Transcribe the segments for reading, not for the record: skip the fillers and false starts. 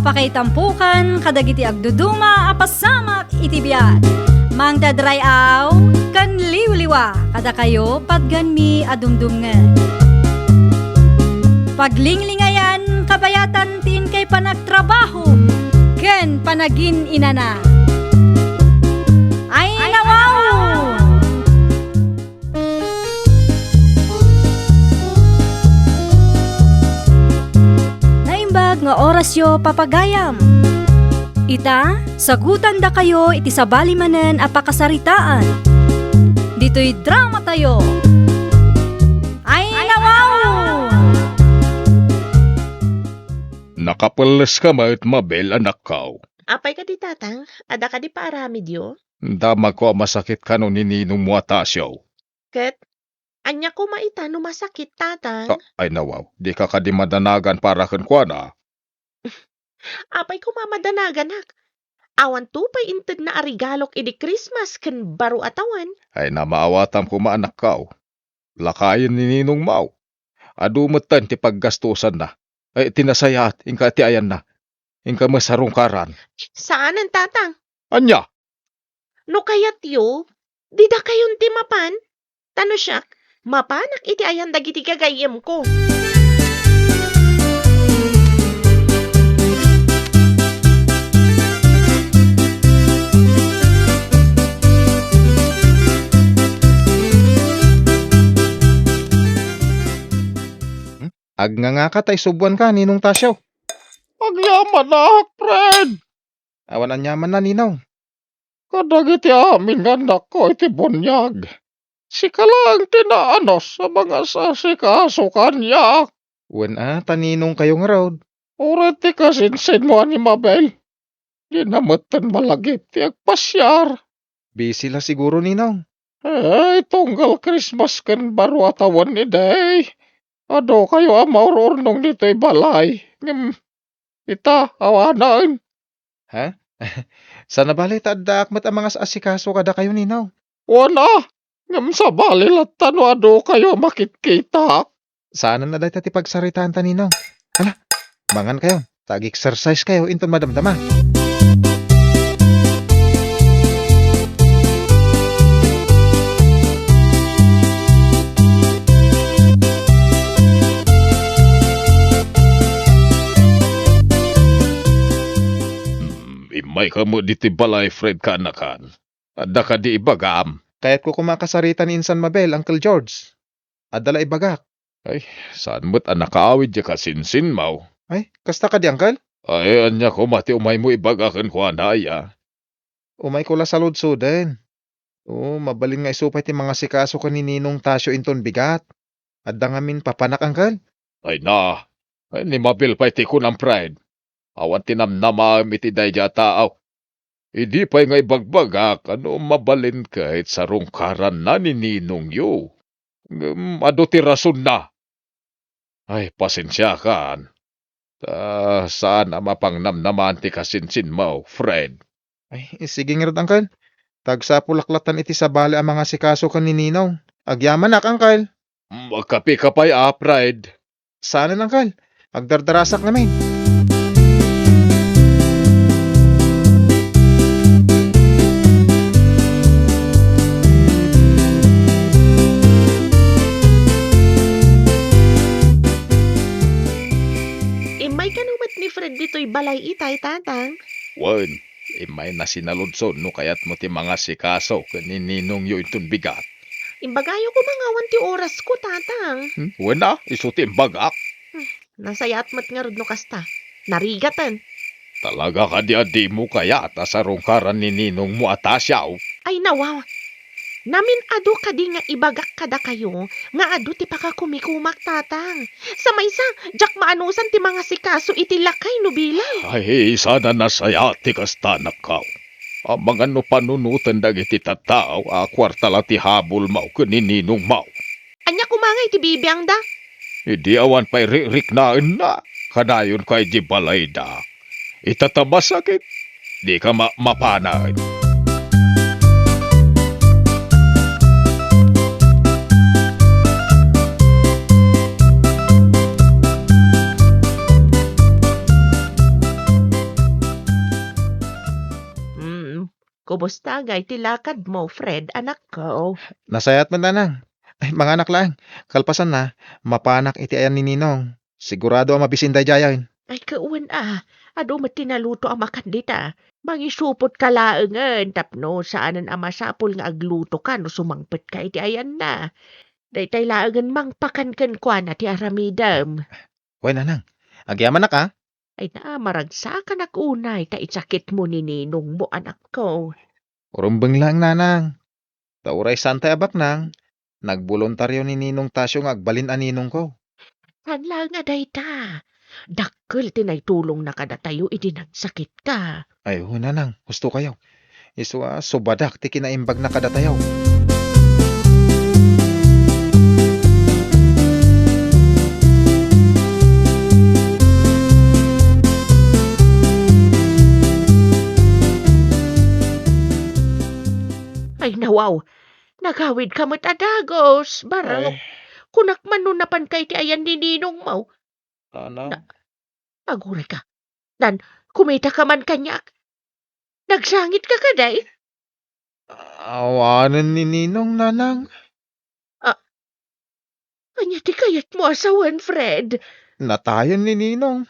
Apakaitampukan, kadagiti agduduma, apasamak itibiyat. Mang dadrayaw, kan liwliwa, kada kayo patganmi adumdumngan. Paglinglingayan, kabayatan tin kay panagtrabaho, ken panagin inana. Ay nawaw! Naimbag nga orasyo papagayam. Ita, sagutan da kayo iti sabali manen apakasaritaan. Dito'y drama tayo. Ay nawaw! Nakapalas ka ma't Mabel, anak kao. Apay ka di tatang, ada ka di paramidyo. Dama ko masakit ka no nininong mo atasyaw. Ket, anya ko maita no masakit tatang. Ay nawaw, di ka kadimadanagan para kan kwa na. Apay ko mamadanagan hak. Awan tupay inted na arigalok idi Christmas ken baro atawan. Ay na maawatam ko maanak kao. Lakayin ni ninong mau. Adumatan ti paggastusan na. Ay tinasayat, ingka ti ayan na. Ingka masarungkaran. Saan ang tatang? Anya? No kayat yo, di da kayon ti mapan. Tano siya, mapanak iti ayan dagiti gagayem ko. Agnganga ka tay subuan ka ninong tasyaw. Agyaman na, Fred. Awan anyaman na ninaw. Kadagiti amin nga anak ko iti bunyag. Sika lang tinaanos sa mga sasikaso kanya. Wen taninong kayo nga raw. Ura ti kasinsin mo ni Mabel. Ginamatan malagip ti agpasyar. Busy la siguro ninaw. Tunggal Christmas ken baro atawan ni day. Ado kayo maururnong dito'y balay. Ita, awanan. Ha? Sana balit adda akmat ang mga asikaso kada kayo ninaw. Wala. Ngam sa balilat tano ado kayo makitkita. Sana na dahil ti pagsaritaan ta ninaw. Hala, mangan kayo. Tag-exercise kayo inton madamdama. Imay ka mo diti balay, Fred, ka anakan. Adda ka di ibagam. Kaya't ko kumakasaritan insan Mabel, Uncle George. Adala ibagak. Ay, saan mo't anak kaawid di ka sinsin mau? Ay, kasta ka di, Uncle? Ay, anya ko mati umay mo ibagakan ko anaya. Umay ko la salud din. Mabalin nga isupay ti mga sikaso ka ni Ninong Tasyo inton bigat. Adda ngamin papanak, Uncle? Ay na, ay ni Mabel pa iti ko ng pride. Awan tinamnama iti dayja taaw. Idi pa'y nga ibagbagak, mabalin kahit sa rungkaran na ni Ninong yu. Ado ti rason na. Ay, pasensya kan. Saan mapangnamnaman ti kasinsin mo, Fred? Ay, sige nga rin, Uncle. Tagsapulaklatan iti sabali ang mga sikaso kan ni Ninong. Agyaman na, Uncle. Magkapi ka pa'y Fred. Saan, Uncle? Agdardarasak namin. Fred dito'y balay itay tatang. Wan, imay na sinaludson no kayat mo ti mga sikaso kanininong yu itong bigat. Imbagayo ko mangawan ti oras ko tatang. Wan na, isuti imbagak. Nasayat mat nga rod no kasta. Narigatan. Talaga ka di mo kaya at asarungkaran ni Ninong mo atasyaw. Ay nawaw. Namin ado kadi nga ibagak kada kayo, nga ado ti pakakumikumak tatang. Sa maysa, jak maanusan ti mga sikaso iti lakay no bilang. Ay, sana nasaya ti kastanak ka. Ang mga no panunutan dagiti tatao, kwarta la ti habol mau kanininong mau. Anya kumangay ti bibiyang da? Idi awan pa'y ririknaan na, kadayon kay di balay da. Itataba sakit, di ka mapanay. Kumusta ngay tilakad mo, Fred, anak ko? Nasayat man nanang. Ay, mga anak lang. Kalpasan na, mapanak iti ayan ni Ninong. Sigurado ang mabisinday jayan. Ay, kauwan ado matinaluto ang makandita. Mangisupot ka laengan, tapno saanan ang masapol nga agluto ka no sumangpet ka iti ayan na. Daytay laengan mangpakan kwa na ti aramidam. Hoy nanang, agyaman na ka. Ay maragsakan ak unay, ta itsakit mo ni Ninong mo, anak ko. Urumbeng lang nanang. Tauray santay abak nang. Nagbolontaryo ni Ninong Tasyo nga agbalin a Ninong ko. Tanla nga dayta. Dakkel tinay tulong na kada tayo iti nagsakit ka. Ay, nanang, gusto kayo. Iswa, subadak ti kinaimbag na kadatayaw. Ay nawaw, nagawid ka mo't adagos. Baraw, kunak manunapan kay ti ayan ni Ninong mo. Nanang. Aguray ka. Dan, kumita ka man kanyak. Nagsangit ka kaday. Awanan ni Ninong, nanang. Anya ti kayat mo asawan, Fred. Natayan ni Ninong.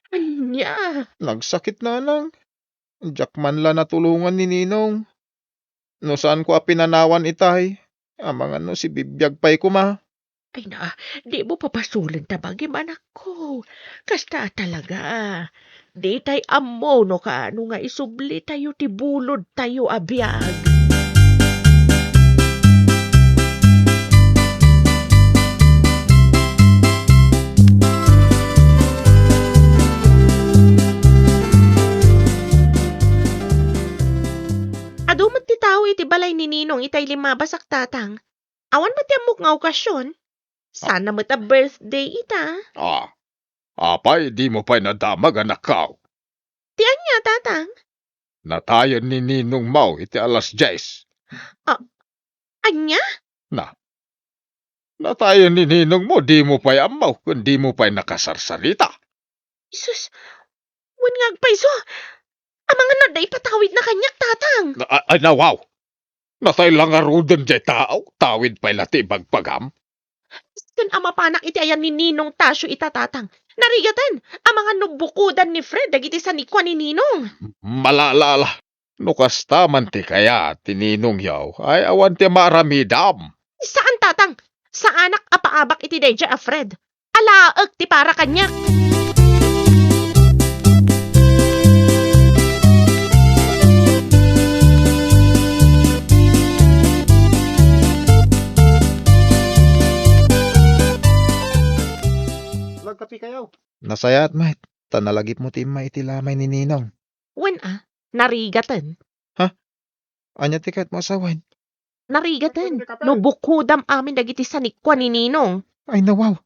Anya. Nagsakit nanang. Diyak man la natulungan ni Ninong. No saan ko pinanawan itay. Amang ano si bibiyag pa'y kuma. Ay na, di mo papasulan tabagim anak ko. Kasta talaga. Di tay ammo no ka ano nga isubli tayo ti bulod tayo abiyag. Ado man ti tao iti balay ni Ninong itay limabasak tatang. Awan man ti amok nga okasyon. Sana mo't a birthday ita. Apay, di mo pa'y nadamag anak kao. Ti anya tatang. Natayan ni Ninong Mau iti alas 10. Anya? Natayan ni Ninong mo, di mo pa'y amaw, kundi mo pa'y nakasarsarita. Isus, wan nga agpayso. Amang ano day patawid na kanyak tatang. Ay nawaw. Natay lang arudon jay tao, tawid pa'y lati bagpagam. Kan ama panak iti ayan ni Ninong Tasyo itatatang. Narigatan, ang mga nubukudan ni Fred dagiti sa nikwa ni Ninong. Malalala. Nukasta man ti kaya, tininong yaw, ay awan ti maramidam. Saan tatang? Sa anak apaabak iti dayja a Fred. Alaag ti para kanyak. Nagkapi kayo. Nasayat mahit. Tanalagip mo ti maitilamay ni Ninong. Wen narigatan. Anya tikat mo asawan. Narigatan. Nubukudam amin dagiti sa nikwa ni Ninong. Ay nawaw.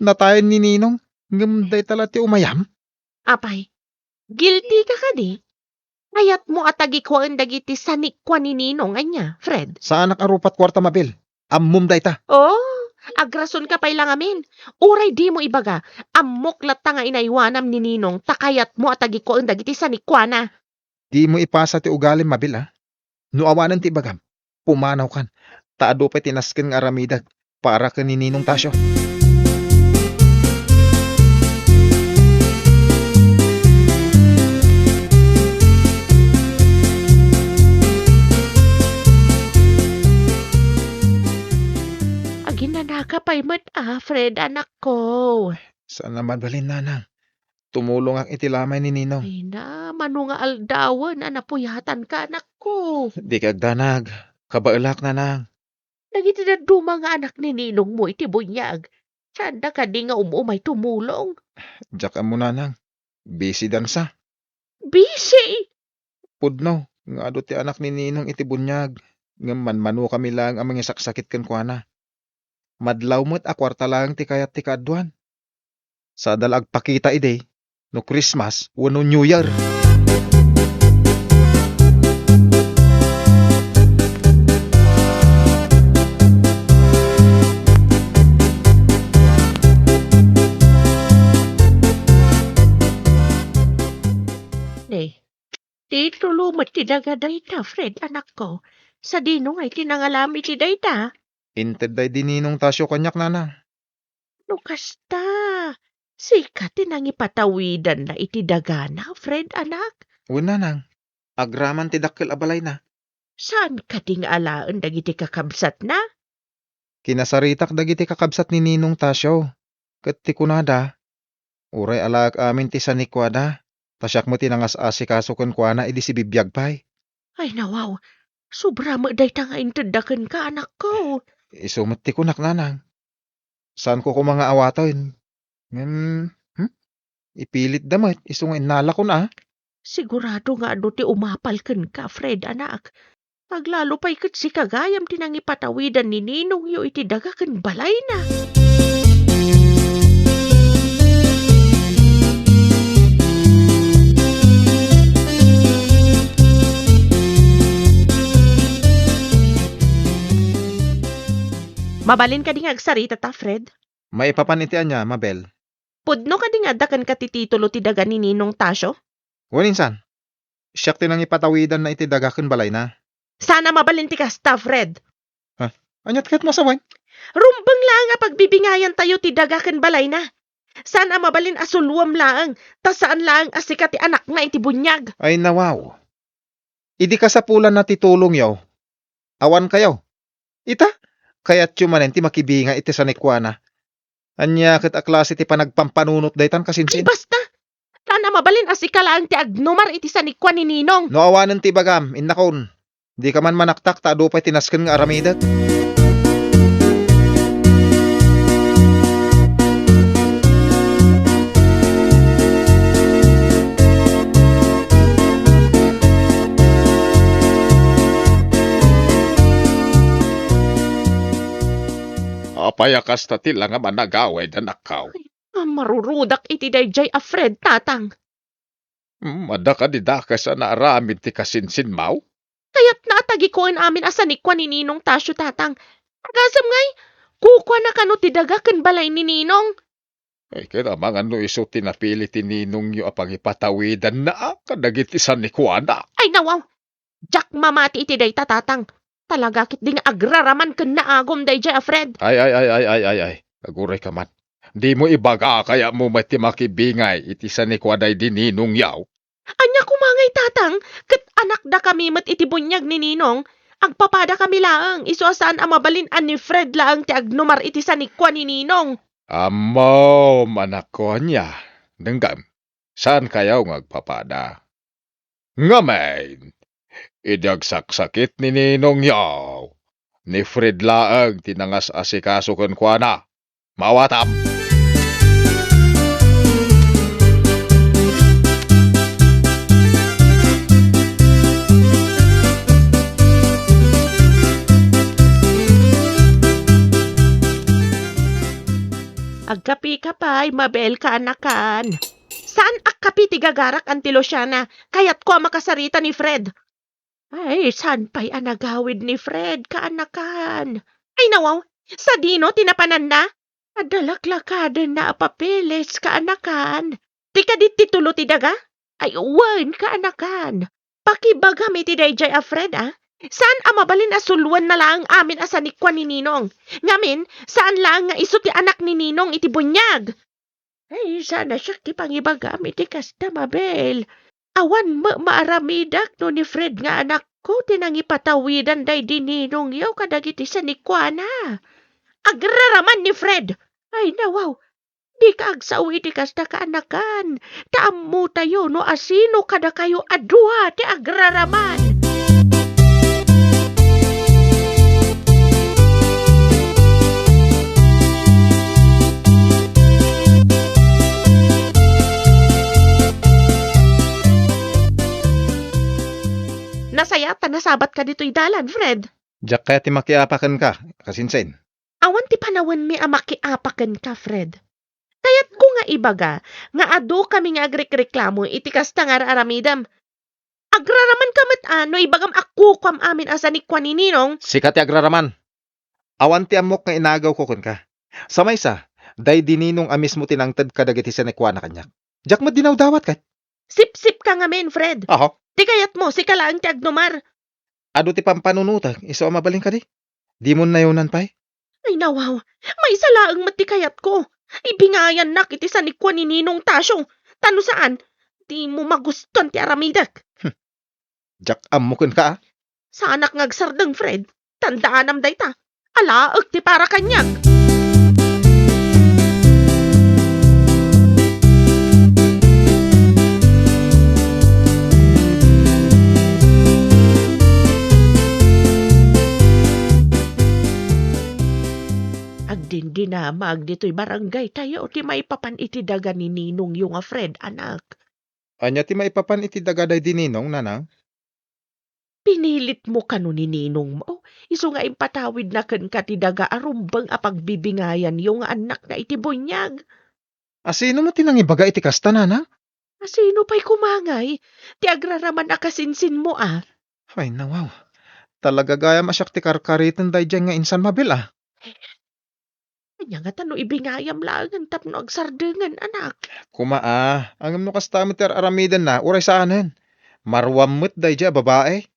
Natayan ni Ninong. Ngamday tala ti umayam. Apay, guilty ka kadi. Ayat mo atagikwaan dagiti sa nikwa ni Ninong anya, Fred. Sa anak arupat kwarta mabil. Ammum day ta. Oh, agrason ka pa'y lang amin. Uray di mo ibaga, amok lata nga inaiwanam ni Ninong, takayat mo atagikwaan dagiti sa nikwa na. Di mo ipasa ti ugalim mabil ha. No awanan ti bagam. Pumanaw kan. Taado pa tinasken nga aramidag para ka ni Ninong Tasyo. Aginanaka pa'y mat Fred, anak ko. Saan naman balin nanang? Tumulong ang itilamay ni Ninong. Ay na, mano nga aldawan, anapuyatan ka, anak ko. Di kagdanag. Kabailak na nang. Nagiti na duma nga anak ni Ninong mo iti bunyag. Sanda ka di nga umumay tumulong. Diyak mo nanang. Busy dan sa. Busy! Pudno. Nga ado ti anak ni Ninong iti bunyag. Nga manu kami lang ang mga saksakit kan kuana. Madlaw mo't akwarta lang ti kayat ti kaadwan. Sa dalag pakita ide. No Christmas, wano New Year. Ne, di tulo Ado mo tinaga dayta, Fred, anak ko. Sa dino ngay tinangalami ti dayta. Inted day dininong tasyo kanyak nanang. No kasta. Sika tinangipatawidan na iti dagana, Fred, anak. Una nang, agraman ti dakkel abalay na. Saan ka ting alaan dagiti kakabsat na? Kinasaritak dagiti kakabsat ni Ninong Tasyo. Ket ti kunada, uray alaak amin ti sanikwada. Tasyak mo tinangas asikaso ken kuana idi si bibiyag pay. Ay nawaw, sobra mo dayta nga intindakan ka, anak ko. Isumat ti kunak nanang. Saan ko mga awatoy? Ipilit damit, isu nga inala ko na. Sigurado nga ado ti umapalken ka, Fred, anak. Paglalo pa'y kat si kagayam tinangipatawidan ni Ninong yo iti dagaken balay na. Mabalin ka di nga agsarita ta, Fred. Maipapanitian niya, Mabel. Pudno ka di nga dakan ka ti titulo ti daga ni Ninong Tasyo? Waninsan, siyak tinang ipatawidan na iti dagaken balay na. Sana mabalin ti kasta, Fred. Anyat ket masaway. Rumbang lang nga pagbibingayan tayo ti dagaken balay na. Sana mabalin asulwam laang, ta saan laang asika ti anak na iti bunyag. Ay nawaw. Idi kasapulan na titulong yaw. Awan kayaw. Ita, kaya't yumanen ti makibinga iti sanikwana. Anya ket a klase ti panagpampanunot daytan Ay kasinsin. basta, sana mabalin asika laang ti agnomar iti sanikwan ni Ninong. No awanen ti bagam, innakon. Di ka man manaktak ta adu pay tinasken nga aramidat. Apayakas ta tila nga managaway da nakaw. Marurudak iti dayjay a Fred, tatang. Madaka-didaka sa naaramid ti kasinsin maw? Kaya't natagikuan amin asanikwan ni Ninong Tasyo, tatang. Agasam ngay, kukwa na kano ti dagaken balay ni Ninong. Ay kaya mga no iso tinapili ti Ninong yo apang ipatawidan na kadagiti sa nikwana. Ay nawaw, jak mamati iti dayta, tatang. Talaga kit ding agraraman ken naagom dayjay a Fred. Ay. Aguray ka man. Di mo ibaga kaya mo mati makibingay iti sa nikwaday di Ninong yaw. Anya kumangay, tatang, ket anak da kami met iti bunyag ni Ninong. Agpapada kami laang, iso saan amabalin an ni Fred laang ti agnomar iti sanikwa ni Ninong. Amo, manak ko niya. Denggam, saan kayaw ngagpapada? Ngamen, idagsaksakit ni Ninong yaw. Ni Fred laang tinangas asikaso ken kuana. Mawatam. Agkapi ka pa'y, Mabel ka anakan. Saan agkapi ti gagarak ang tilosyana, kayat ko makasarita ni Fred? Ay, saan pa'y anagawid ni Fred ka anakan? Ay nawaw, sa dino tinapanan na? Adalaklakadan na papeles ka anakan. Ti kadit titulo ti daga? Ay, uwan ka anakan. Pakibagam iti dayjay a Fred, ah? Saan amabalin asuluan na lang amin asanikwan ni Ninong? Ngamin, saan lang nga iso ti anak ni Ninong iti bunyag? Ay, sana siya ti pangibagam iti kasta, Mabel. Awan maaramidak no ni Fred nga anak ko tinangipatawidan day di Ninong yaw kadagiti sanikwana. Agraraman ni Fred. Ay, nawaw. Di ka agsawi ti kasta kaanakan. Taammo tayo no asino kada kayo adua ti agraraman. Nasaya ta nasabat ka dito'y dalan, Fred. Diyak kaya ti makiapakan ka, kasinsin. Awan ti panawan mi amakiapaken ka, Fred. Kaya't ko nga ibaga, nga ado kami nga agrekreklamo iti kasta nga aramidam. Agraraman kamat ano, ibagam ako kam amin asanikwan ni Ninong. Sikat ti agraraman. Awan ti amok nga inagaw ko kun ka. Samay sa, day dininong amis mo tinangtad kadagiti sa nekwana kanyak. Diyak mo dinaw dawat ka. Sip-sip ka nga men, Fred. Aho, Di kayat mo, si kalaang ti agnomar. Ado ti pampanunuta, iso mabaling ka di. Di mo nayunan pa eh. Ay nawaw, may salaang mati kayat ko. Ibingayan na kiti sa nikwa ni Ninong Tasyo. Tano saan? Di mo maguston ti aramidak. Jak amukin ka ah. Sa anak ngagsardeng Fred, tandaan am dayta. Alaag ti para kanyag. Agdindi na magdito'y barangay tayo ti may papan iti daga ni Ninong yung Fred anak. Anya ti maipapan iti dagaday dininong nanang. Pinilit mo kano ni Ninong mo. Iso nga impatawid na kan ka ti daga arumbang apagbibingayan yung anak na iti bunyag. Asino mo tinangibaga iti kasta nanang? Sino pa'y kumangay? Ti agraraman akasinsin mo ah. Ay nawaw. Talaga gaya masyak ti karkaritan day dyan nga insan mabil ah. Kanya nga tano ibingayam lang ang tapno agsardengan anak. Kumaa, ang no kastamit aramidan na, uray saanen. Marwamot day dyan babae.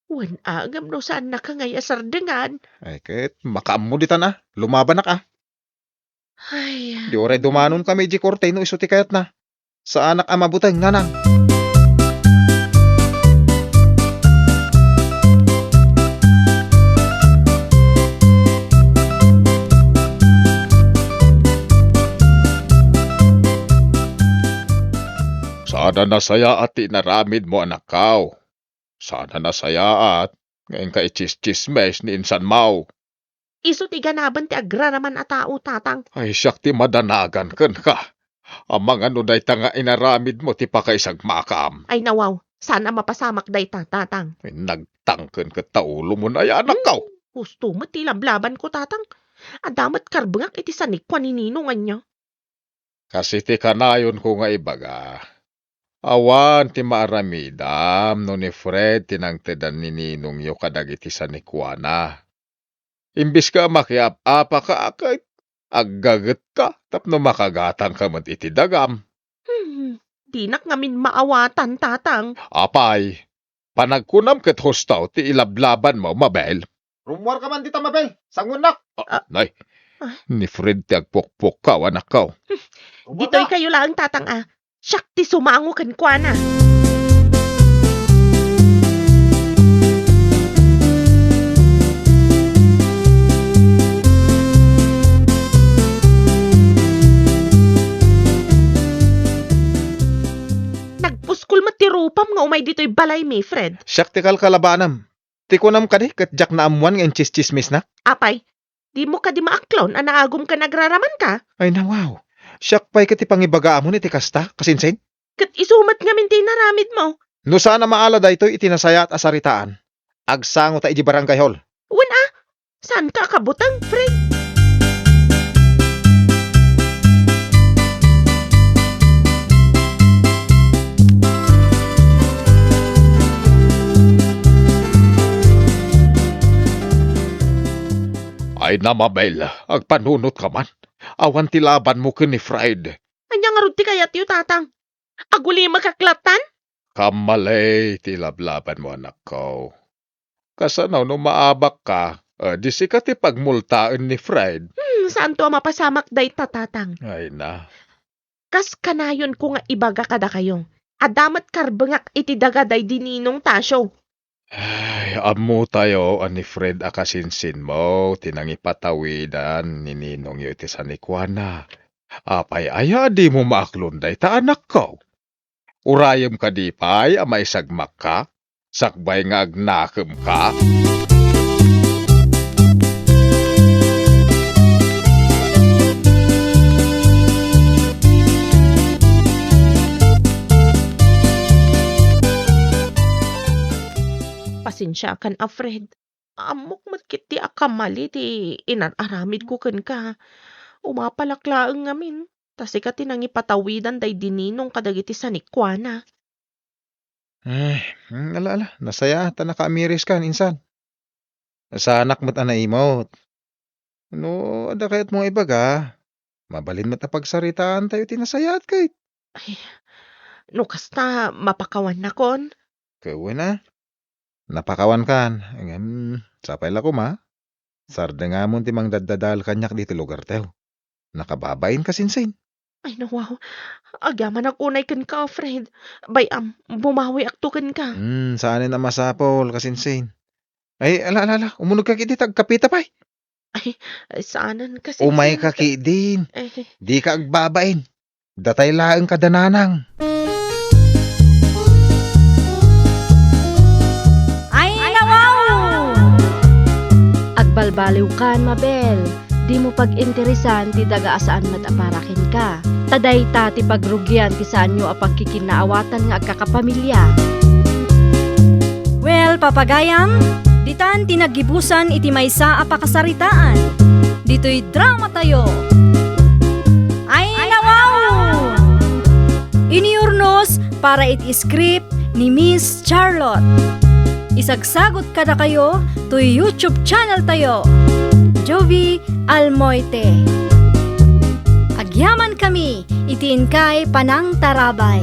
Wan agam no saan nakangay asardengan. Ay ket, makaammo ditan ah. Lumaban na ka. Ay, Di oray dumanon kami di korte no iso ti kayat na. Sa anak amabuteng nanang. Sana nasaya at inaramid mo anak kao. Sana nasaya at ngayon ka ichis-chismes ni insan mau. iso ti ganaban ti agraraman a tao tatang. Ay siyak ti madanagan ken ka. Amang ano day tanga inaramid mo ti pakaisag makam. Ay nawaw, sana mapasamak day tatang. Ay, nagtangken ka taulo mo na yan anak kao. Gusto mo ti lablaban ko tatang. Adamat karbengak iti sanikwa ni Ninong anya. Kasi ti kanayon ko nga ibaga. Awan ti maaramidam no ni Fred tinangtedan ni Ninong yo kadagiti sa nikwana. Imbis ka makiap-apa ka akay, aggaget ka tapno makagatang ka man iti dagam. Dinak ngamin maawatan tatang. Apay, panagkunam ket hostaw ti ilablaban mo, Mabel. Rumwar ka man dita, Mabel. Sangunak. Nay, ni Fred ti agpokpok ka, anak ka. Dito'y kayo lang tatang ah. Siyak ti sumango kan kwa na. Nagpuskul matirupam nga umay dito'y balay mi, Fred. Siyak ti kalkalabanam. Ti kunam ka di, ket jak na amuan nga chismis na. Apay, di mo ka di maaklon, anaagom ka nagraraman ka. Ay nawaw. Siyak pa'y ket ti pangibaga mo ni ti kasta, kasinsen. Kat isumat ngamin ti naramid mo. No sana maala daytoy itinasaya at asaritaan. Agsango ta iji barangay hall. Wan ah, saan ka kabutang, Fred? Ay na, Mabel, agpanunot ka man. Awan ti laban mo ken ni Fred. Anya nga rod ti kayat yu tatang. Aguli makaklatan? Kamalay ti lablaban mo anak ko. Kasanaw no maabak ka, di si ka ti pagmultaan ni Fred. Saan to mapasamak day tatang? Ay na. Kas kanayon ko nga ibaga kada kayo. Adamat karbengak iti dagaday di Ninong Tasyo. Ay, amo tayo ani Fred akasinsin mo, tinangipatawidan ni Ninong yo iti sanikwana. Apay aya di mo maaklunday ta anak ko. Urayem ka di pay, amay sagmak ka, sakbay nga agnakem ka. Pasensya kan a Fred. Amok matkit ti akamali ti inanaramid ko kan ka. Umapalaklaang ngamin. Tas ka tinangipatawidan day di Ninong kadagiti sanikwana. Ay, ala, nasaya, ta nakaamiris ka, insan. Sa anak mo't anaimot. No, ada kayat mo ibaga. Mabalin mo't pagsaritaan tayo tinasayat kay. No kasta mapakawan na kon. Kauwi na. Napakawan kan. Sapay la ko ma. Sarda nga mo ti mang daddadal kanyak dito lugar teo. Nakababain ka sinsin. Ay nawaw, agyaman ako na ikan ka, Fred. Bayam, bumawi aktukan ka. Saan na masapol ka sinsin. Ay, ala, umunog ka kiti tagkapita pa'y. Ay, saanan kasi. Umay ka din. Eh, Di ka agbabain. Datay laang kadananang. Ay, nawaw! Agbalbaliw kan, Mabel. Di mo pag-interesan ti dagaasaan mataparakin ka. Taday ta ti pagrugyan ti saan nyo apagkikinaawatan nga agkakapamilya. Well, papagayam, ditan tinagibusan iti maysa a pakasaritaan. Dito'y drama tayo. Ay, nawaw! Iniurnos para iti script ni Miss Charlotte. Isagsagot ka na kayo to YouTube channel tayo. Jovi Almoite. Agyaman kami, itiin kay Panang Tarabay.